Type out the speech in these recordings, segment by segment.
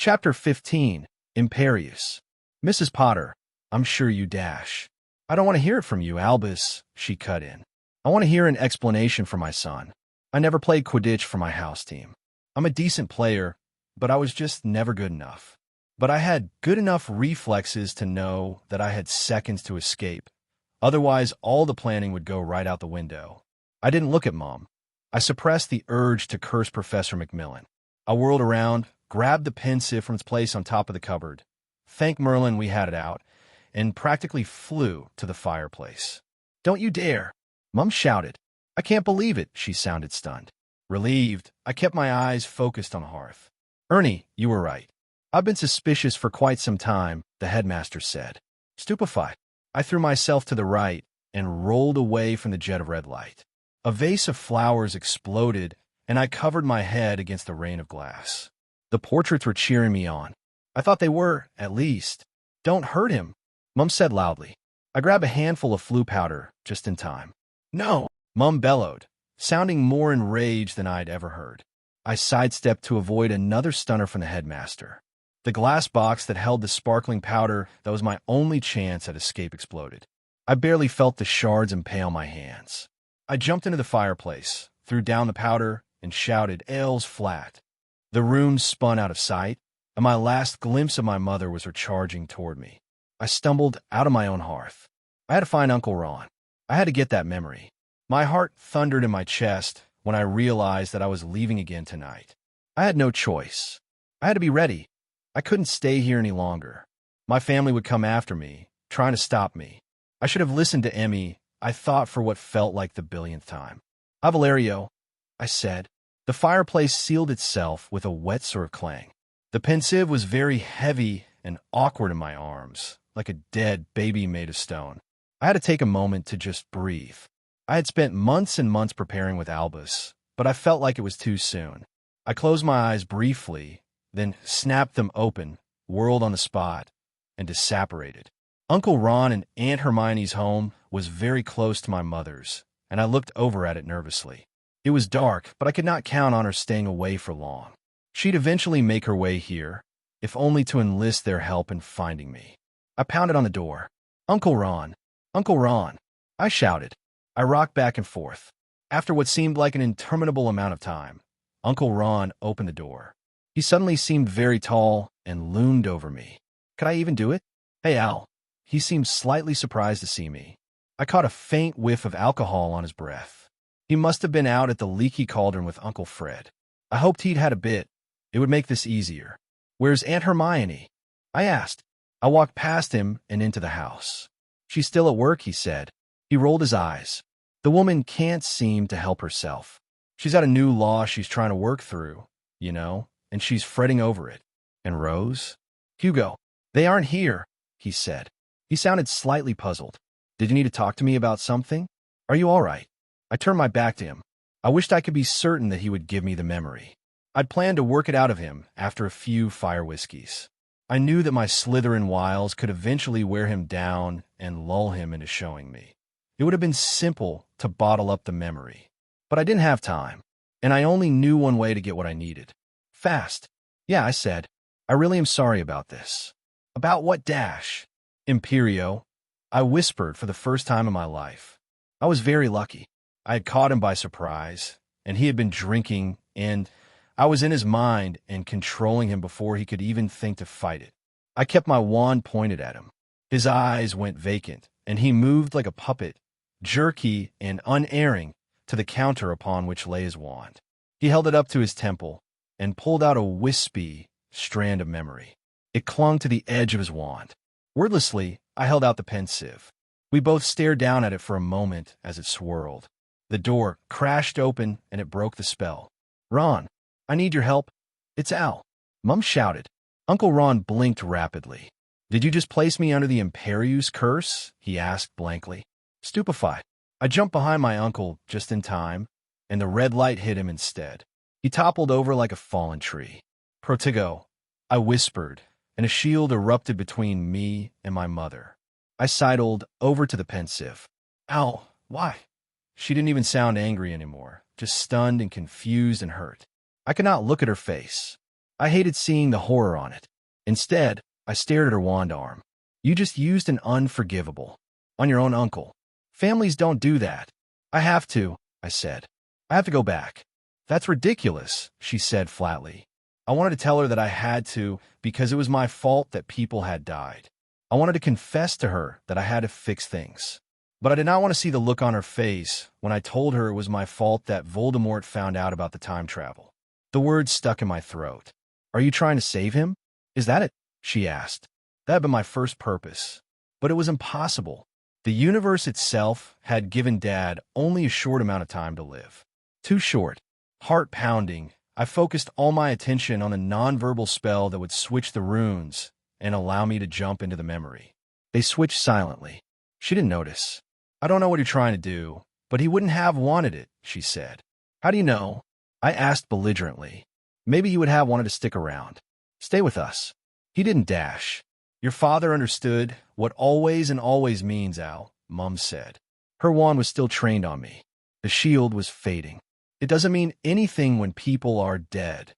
Chapter 15. Imperious. Mrs. Potter, I'm sure you dash. I don't want to hear it from you, Albus, she cut in. I want to hear an explanation for my son. I never played Quidditch for my house team. I'm a decent player, but I was just never good enough. But I had good enough reflexes to know that I had seconds to escape. Otherwise, all the planning would go right out the window. I didn't look at Mom. I suppressed the urge to curse Professor Macmillan. I whirled around, grabbed the pensieve from its place on top of the cupboard. Thank Merlin we had it out, and practically flew to the fireplace. Don't you dare! Mom shouted. I can't believe it, she sounded stunned. Relieved, I kept my eyes focused on the hearth. Ernie, you were right. I've been suspicious for quite some time, the headmaster said. Stupefied, I threw myself to the right and rolled away from the jet of red light. A vase of flowers exploded, and I covered my head against the rain of glass. The portraits were cheering me on. I thought they were, at least. Don't hurt him, Mum said loudly. I grabbed a handful of flu powder just in time. No, Mum bellowed, sounding more enraged than I'd ever heard. I sidestepped to avoid another stunner from the headmaster. The glass box that held the sparkling powder that was my only chance at escape exploded. I barely felt the shards impale my hands. I jumped into the fireplace, threw down the powder, and shouted, "Ales flat." The room spun out of sight, and my last glimpse of my mother was her charging toward me. I stumbled out of my own hearth. I had to find Uncle Ron. I had to get that memory. My heart thundered in my chest when I realized that I was leaving again tonight. I had no choice. I had to be ready. I couldn't stay here any longer. My family would come after me, trying to stop me. I should have listened to Emmy, I thought for what felt like the billionth time. Valerio, I said. The fireplace sealed itself with a wet sort of clang. The pensieve was very heavy and awkward in my arms, like a dead baby made of stone. I had to take a moment to just breathe. I had spent months and months preparing with Albus, but I felt like it was too soon. I closed my eyes briefly, then snapped them open, whirled on the spot, and disapparated. Uncle Ron and Aunt Hermione's home was very close to my mother's, and I looked over at it nervously. It was dark, but I could not count on her staying away for long. She'd eventually make her way here, if only to enlist their help in finding me. I pounded on the door. Uncle Ron! Uncle Ron! I shouted. I rocked back and forth. After what seemed like an interminable amount of time, Uncle Ron opened the door. He suddenly seemed very tall and loomed over me. Could I even do it? Hey, Al. He seemed slightly surprised to see me. I caught a faint whiff of alcohol on his breath. He must have been out at the Leaky Cauldron with Uncle Fred. I hoped he'd had a bit. It would make this easier. Where's Aunt Hermione? I asked. I walked past him and into the house. She's still at work, he said. He rolled his eyes. The woman can't seem to help herself. She's got a new law she's trying to work through, you know, and she's fretting over it. And Rose? Hugo, they aren't here, he said. He sounded slightly puzzled. Did you need to talk to me about something? Are you all right? I turned my back to him. I wished I could be certain that he would give me the memory. I'd planned to work it out of him after a few fire whiskeys. I knew that my Slytherin wiles could eventually wear him down and lull him into showing me. It would have been simple to bottle up the memory. But I didn't have time, and I only knew one way to get what I needed. Fast. Yeah, I said. I really am sorry about this. About what dash? Imperio, I whispered for the first time in my life. I was very lucky. I had caught him by surprise, and he had been drinking, and I was in his mind and controlling him before he could even think to fight it. I kept my wand pointed at him. His eyes went vacant, and he moved like a puppet, jerky and unerring, to the counter upon which lay his wand. He held it up to his temple and pulled out a wispy strand of memory. It clung to the edge of his wand. Wordlessly, I held out the pensieve. We both stared down at it for a moment as it swirled. The door crashed open and it broke the spell. Ron, I need your help. It's Al. Mum shouted. Uncle Ron blinked rapidly. Did you just place me under the Imperius curse? He asked blankly. Stupefied, I jumped behind my uncle just in time, and the red light hit him instead. He toppled over like a fallen tree. Protego, I whispered, and a shield erupted between me and my mother. I sidled over to the pensieve. Al, why? She didn't even sound angry anymore, just stunned and confused and hurt. I could not look at her face. I hated seeing the horror on it. Instead, I stared at her wand arm. You just used an unforgivable. On your own uncle. Families don't do that. I have to, I said. I have to go back. That's ridiculous, she said flatly. I wanted to tell her that I had to because it was my fault that people had died. I wanted to confess to her that I had to fix things. But I did not want to see the look on her face when I told her it was my fault that Voldemort found out about the time travel. The words stuck in my throat. Are you trying to save him? Is that it? She asked. That had been my first purpose. But it was impossible. The universe itself had given Dad only a short amount of time to live. Too short. Heart-pounding, I focused all my attention on a nonverbal spell that would switch the runes and allow me to jump into the memory. They switched silently. She didn't notice. I don't know what you're trying to do, but he wouldn't have wanted it, she said. How do you know? I asked belligerently. Maybe he would have wanted to stick around. Stay with us. He didn't dash. Your father understood what always and always means, Al, Mum said. Her wand was still trained on me. The shield was fading. It doesn't mean anything when people are dead.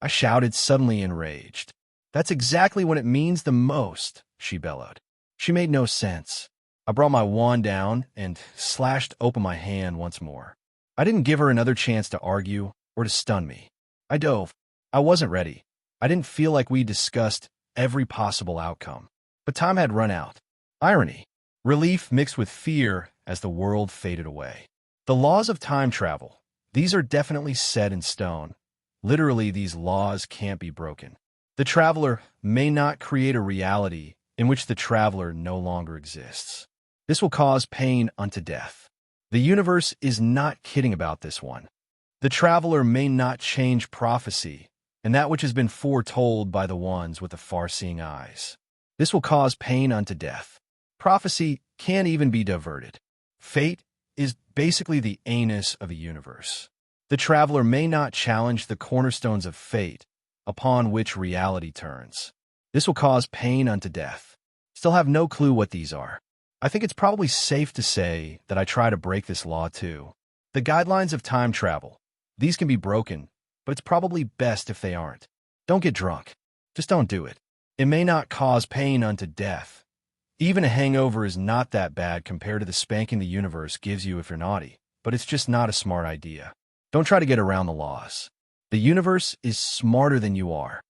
I shouted, suddenly enraged. That's exactly when it means the most, she bellowed. She made no sense. I brought my wand down and slashed open my hand once more. I didn't give her another chance to argue or to stun me. I dove. I wasn't ready. I didn't feel like we discussed every possible outcome. But time had run out. Irony. Relief mixed with fear as the world faded away. The laws of time travel. These are definitely set in stone. Literally, these laws can't be broken. The traveler may not create a reality in which the traveler no longer exists. This will cause pain unto death. The universe is not kidding about this one. The traveler may not change prophecy, and that which has been foretold by the ones with the far-seeing eyes. This will cause pain unto death. Prophecy can't even be diverted. Fate is basically the anus of a universe. The traveler may not challenge the cornerstones of fate upon which reality turns. This will cause pain unto death. Still have no clue what these are. I think it's probably safe to say that I try to break this law too. The guidelines of time travel. These can be broken, but it's probably best if they aren't. Don't get drunk. Just don't do it. It may not cause pain unto death. Even a hangover is not that bad compared to the spanking the universe gives you if you're naughty, but it's just not a smart idea. Don't try to get around the laws. The universe is smarter than you are.